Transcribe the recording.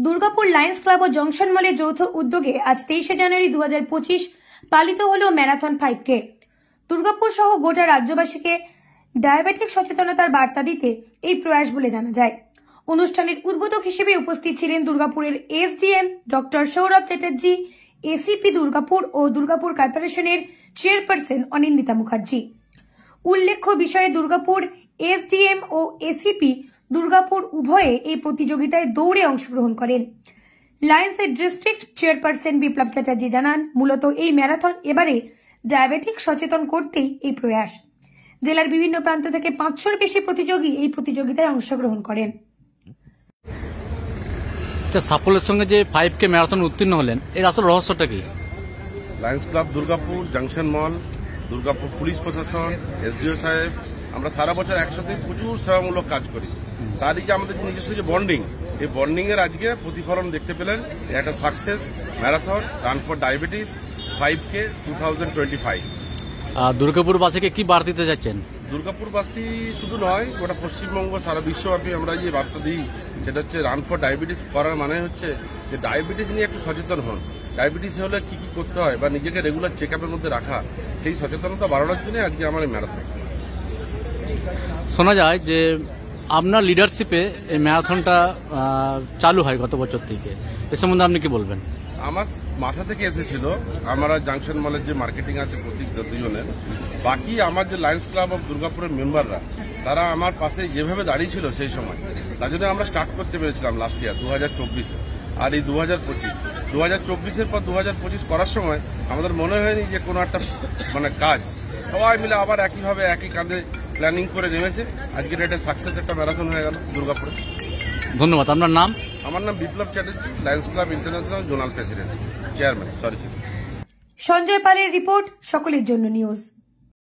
Durgapur Lions club ও junction মলের যৌথ উদ্যোগে আজ 23শে জানুয়ারি 2025 পালিত হল ম্যারাথন 5K। দুর্গাপুর সহ গোটা রাজ্যবাসীকে ডায়াবেটিক সচেতনতার বার্তা দিতে এই প্রয়াস বলে জানা যায়। অনুষ্ঠানের উদ্বোধক হিসেবে উপস্থিত ছিলেন দুর্গাপুরের SDM doctor Sourav Chatterjee, ACP Durgapur ও দুর্গাপুর কর্পোরেশনের চেয়ারপারসন অনিন্দিতা মুখার্জি। উল্লেখ্য বিষয়ে দুর্গাপুর এসডিএম ও এসিপি দুর্গাপুর উভয়ে এই প্রতিযোগিতায় দৌড়ে অংশগ্রহণ করেন। লায়ন্সের ডিস্ট্রিক্ট চেয়ারপারসন বিপ্লব চ্যাটার্জি জানান, মূলত এই ম্যারাথন এবারে ডায়াবেটিক সচেতন করতেই এই প্রয়াস। জেলার বিভিন্ন প্রান্ত থেকে 500-র বেশি প্রতিযোগী এই প্রতিযোগিতায় অংশগ্রহণ করেন। সাফল্যের সঙ্গে যে 5K ম্যারাথন উত্তীর্ণ হলেন, এর আসল রহস্যটা কি? Lions club Durgapur, junction mall, Durgapur police প্রশাসন, এসডিও সাহেব, আমরা সারা বছর একসাথে প্রচুর সেবামূলক কাজ করি। তারই যে আমাদের নিজস্ব যে বন্ডিং, এই বন্ডিং এর আজকে প্রতিফলন দেখতে পেলেন। একটা success marathon run for diabetes 5K 2025। দুর্গাপুরবাসীকে কি বার্তা দিতে যাচ্ছেন? দুর্গাপুরবাসী শুধু নয়, গোটা পশ্চিমবঙ্গ সারা বিশ্বব্যাপী আমরা যে বার্তা দিই সেটা হচ্ছে রান ফর ডায়াবেটিস করার মানে হচ্ছে যে ডায়াবেটিস নিয়ে একটু সচেতন হন। ডায়াবেটিস হলে কি কি করতে হয় বা নিজেকে রেগুলার চেক আপের মধ্যে রাখা, সেই সচেতনতা বাড়ানোর জন্য আজকে আমার এই ম্যারাথন। শোনা যায় যে আপনার লিডারশিপে এই ম্যারাথনটা চালু হয় গত বছর থেকে, এ সম্বন্ধে আপনি কি বলবেন? আমার মাথা থেকে এসেছিল, আমরা জাংশন মলের যে মার্কেটিং আছে প্রতীক দুজনের, বাকি আমার যে লায়ন্স ক্লাব অফ দুর্গাপুরের মেম্বাররা, তারা আমার পাশে যেভাবে দাঁড়িয়েছিল সেই সময়, তার জন্য আমরা স্টার্ট করতে পেরেছিলাম লাস্ট ইয়ার 2024-এ। আর এই 2025-এর পর 2025 করার সময় আমাদের মনে হয়নি যে কোনো একটা কাজ সবাই মিলে আবার একইভাবে একই কাঁধে প্ল্যানিং করে নেমেছে। আজকের এটা সাকসেস একটা ম্যারাথন হয়ে গেল দুর্গাপুরে। ধন্যবাদ। আপনার নাম? আমার নাম Biplab Chatterjee, Lions club international zonal president, chairman. Sanjay পালের রিপোর্ট, সকলের জন্য নিউজ।